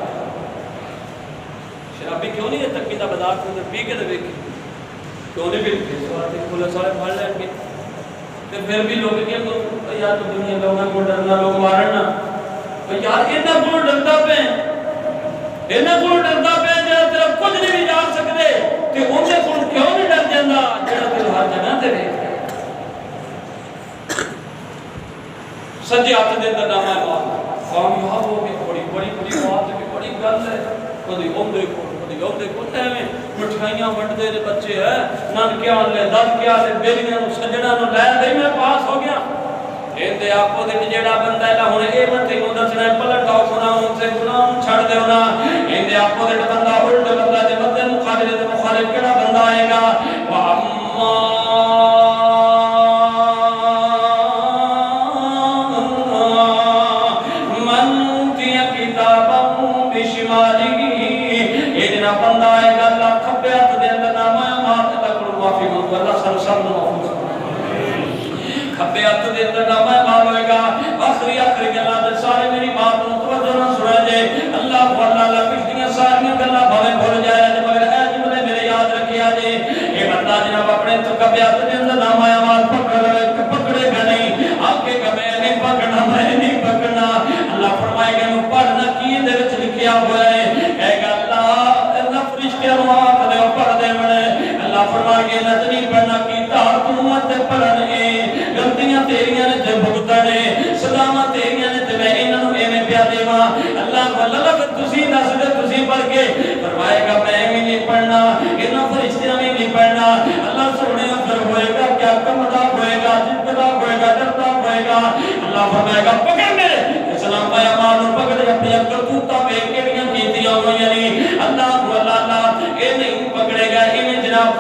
شرابی کیوں نہیں ہے تقیدہ بازار کو پی کے دے کیوں نہیں بھی پولیس والے پھڑ لیں گے، پھر بھی لوگ کیا تو یار تو دنیا لوگوں کو ڈرنا، لوگ مارنا، یار انہاں کو ڈردا پے، انہاں کو ڈردا پے جڑا تیرا کچھ نہیں جان سکدے تے انہاں کو کیوں نہیں ڈر جاندا جڑا تیرا ہر جگہ تے ویکھ سجے ہاتھ دے اندر نامہ مال کامیاب ہو کے بڑی بات ہے، بڑی گل ہے، کدی اوندے کو ایویں مٹھائیاں وٹدے دے بچے ہے، نانکے والے دادکے والے بیلیاں نوں سجنا نوں لے بھئی میں پاس ہو گیا، اندے آپو دے جیڑا بندہ ہے ہن اے میں تینوں دسنا ہے پلٹ آؤ گناہوں سے گناہ چھڑ دیو نا، اندے آپو دے بندہ الٹ بندہ دے مدے مقابلے دے مخالف کیڑا بندہ آئے گا، بندہ آئے گا اللہ کھبے ہاتھ دے اندر نامہ مات اللہ کو معافی مانگو، اللہ سب معافی کھبے ہاتھ دے اندر نامہ مال ہوئے گا، آخری گلا دے سارے میری بات کو توجہ نہ سنا جائے، اللہ کو اللہ پچھلیاں ساریاں گلاں بھاویں بھول جائے جے مگر اے جملے میرے یاد رکھیا جے، اے بندہ جناب اپنے تو کھبے ہاتھ دے اندر نامہ مال پکڑے گا نہیں، آپ کے کبے نہیں پکڑنا، میں نہیں پکڑنا، اللہ فرمائے گا نو پڑھنا کی دے وچ لکھیا ہوا ہے، کہے گا اللہ فرما کے نظری پڑھنا کیتا تو مت پڑھنے غلطیاں تیریاں نے جب بھگتنے سلام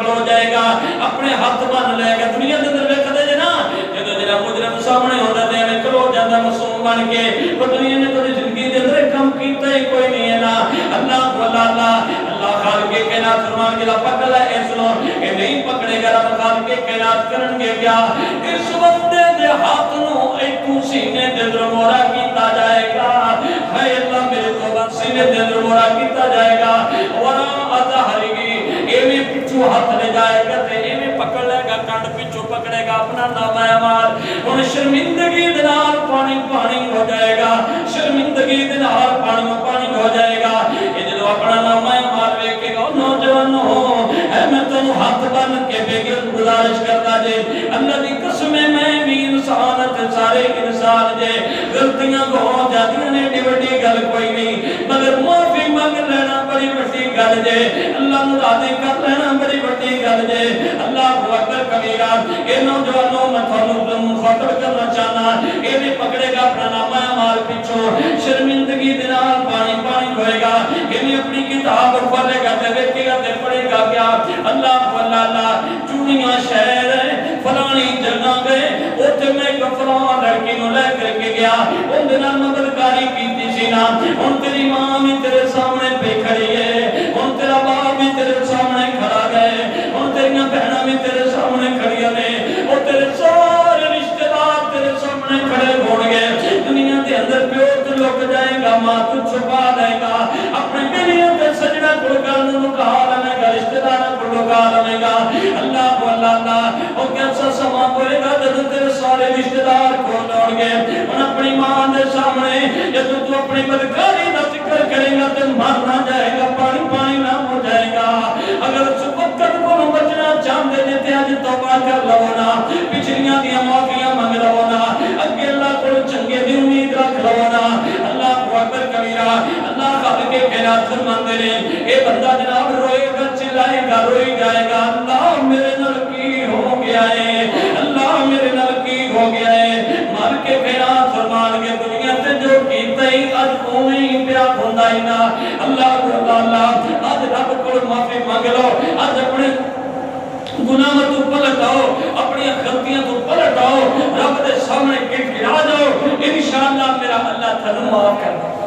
کھلو جائے گا اپنے ہاتھ بن لے گا دنیا دے اندر ویکھدے جے نا جدوں جڑا مجرم سامنے ہوندا تے ایویں کھلو جاندا معصوم بن کے پر دنیا نے کبھی زندگی دے اندر کم کیتا ہی کوئی نہیں ہے نا اللہ اللہ خالق کائنات فرمان جڑا پکڑ لے اس نو اے نہیں پکڑے گا رب خالق کائنات کرن گے کیا اس بندے دے ہاتھ نو ایتھوں سینے دے اندر مورا کیتا جائے گا اے اللہ میرے توبہ سینے دے اندر مورا کیتا جائے گا ورا ظہری ایویں پچھو ہاتھ لے جائے گا تے ایویں پکڑ لے گا کنڈ پچھو پکڑے گا اپنا نامہ اعمال ہن شرمندگی دے نال پانی پانی ہو جائے گا شرمندگی دے نال پانی ہو جائے گا اے جدوں اپنا نامہ اعمال ویکھے گا نوجوانو اے میں تانوں ہاتھ بن کے بے گزارش کردا جے اللہ دی قسم میں بھی انسان تے سارے انسان جے غلطیاں ہو جاندیاں نے ایڈی وڈی گل کوئی نہیں مگر معافی مانگ لینا بڑی وڈی گل جے اللہ نو راضی کر لینا بڑی وڈی گل جے اللہ اکبر کبیرہ اے نوجوانوں میں تھانوں مخاطب کرنا چاہنا اے بھی پکڑے گا اپنا نامہ اعمال پیچھو شرمندگی دے نال پانی ہوئے گا اے بھی اپنی کتاب کھولے گا تے ویکھے گا تے پڑھے گا کیا اللہ چونیاں شہر فلانی جگہ گئے اوتھے میں ایک فلاں لڑکی نو لے کر کے گیا اون دے نال مددگاری کیتی سی نا ہن تیری ماں بھی تیرے سامنے پہ کھڑی ہے ہن تیرا باپ بھی تیرے سامنے کھڑا گئے ہن تیریاں بہناں بھی تیرے سامنے کھڑیاں نے او تیرے سارے رشتہ دار تیرے سامنے کھڑے ہون گے دنیا دے اندر پیو تو لک جائے گا ماں تو چھپا لے گا اپنے بیویوں تے سجدہ کر گل مکا لے گا رشتہ داراں کو لگا لے گا اللہ او کیسا سما ہوئے گا جب تیرے سارے رشتہ دار کھول آن گے ہن اپنی ماں دے سامنے جب تو اپنی بدکاری دا ذکر کرے گا تے مر نہ جائے گا پانی نہ ہو جائے گا اگر اس وقت کو بچنا چاہتے ہیں تے اج توبہ کر لو نا پچھلیاں دی معافیاں مانگ لو نا اگے اللہ کو چنگے دی امید رکھ لو نا اللہ اکبر کبیرہ اللہ خالق کائنات فرماندے نے اے بندہ جناب روئے گا چلائے گا روئی جائے گا اللہ میرے نال کی ہو گیا ہے اللہ میرے نال کی ہو گیا ہے مر کے کائنات فرمان کے دنیا تے جو کیتا ہی اج اوویں ہی پیا ہوندا ہی نا اللہ اج رب کو معافی مانگ لو اج اپنے گناہ تو پلٹ آؤ اپنی غلطیاں تو پلٹ آؤ رب دے سامنے گڑگڑا جاؤ انشاءاللہ میرا اللہ تھانوں معاف کر دے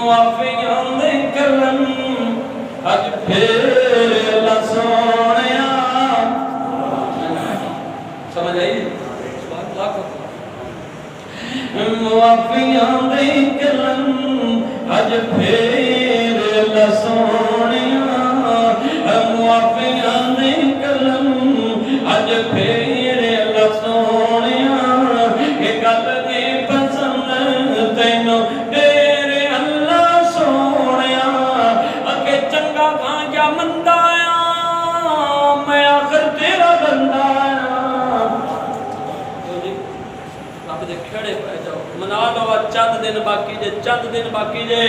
معافیاں دے کرم اج پھر لا سونیا سمجھ آئی معافیاں دے کرم اج پھر لا سونیا معافیاں دے کرم اج پھر لا سونیا اے گل دی پسند تینوں تیرے اللہ سونیا اگے چنگا کھاں جا مندا آ میں آخر تیرا بندہ رب دے کھڑے پہ جاؤ منا لو چند دن باقی جے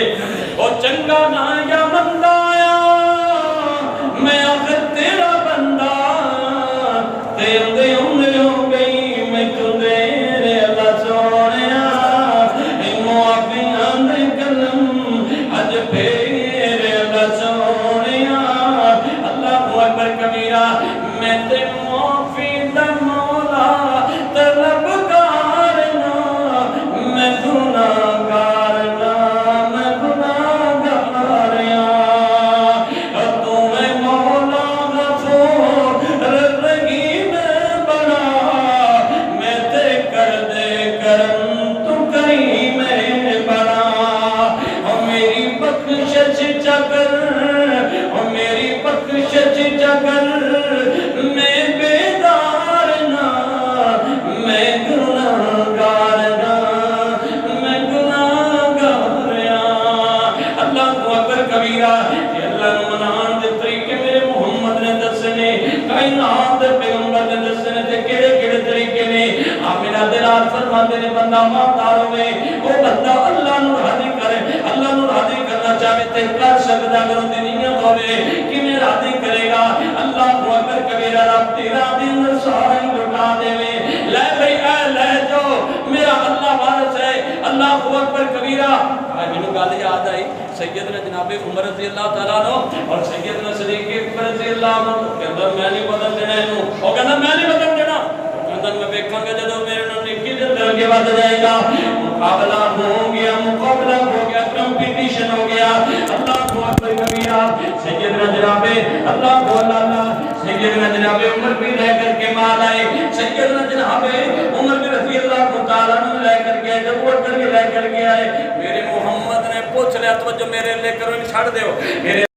او چنگا کھاں جا مندا میں آخر تیرا بندہ تے اندے ہو گئی میں تو تیرے اللہ سونیا معافیاں دے کرم اج پھر اللہ سونیا اللہ اکبر کبیرہ میں تے معافی دا مولا طلبگار نا میں گناہگار نا میں گناہگار بندہ مالدار ہوئے وہ بندہ اللہ نو راضی کرے اللہ نو راضی کرنا چاہے تے کر سکدا اگر اون دی نیت ہوے کیویں راضی کرے گا اللہ اکبر کبیرہ رب تیرا دین سارے لٹا دے لے بھئی اے لے جو میرا اللہ وارث ہے اللہ اکبر کبیرہ مینوں گل یاد آئی سیدنا جناب عمر رضی اللہ تعالیٰ عنہ اور سیدنا صدیق اکبر رضی اللہ عنہ کہتا میں نہیں بدل دینا انہوں، وہ کہتا میں نہیں بدل دینا، وہ کہتا میں بیکھاں گا جدو میرے نام نکی دے درگے بات جائے گا، مقابلہ ہو گیا کمپیٹیشن ہو گیا، اللہ کو اکبر کبیرہ، سیدنا جناب اللہ کو اللہ، سیدنا جناب عمر بھی لے کر کے مال آئے، سیدنا جناب عمر بھی رضی اللہ تعالیٰ عنہ لے کر کے جب وہ کر کے لے کر کے آئے، میرے محمد نے پوچھ لیا توجہ میرے لے کر چھڑ دیو، میرے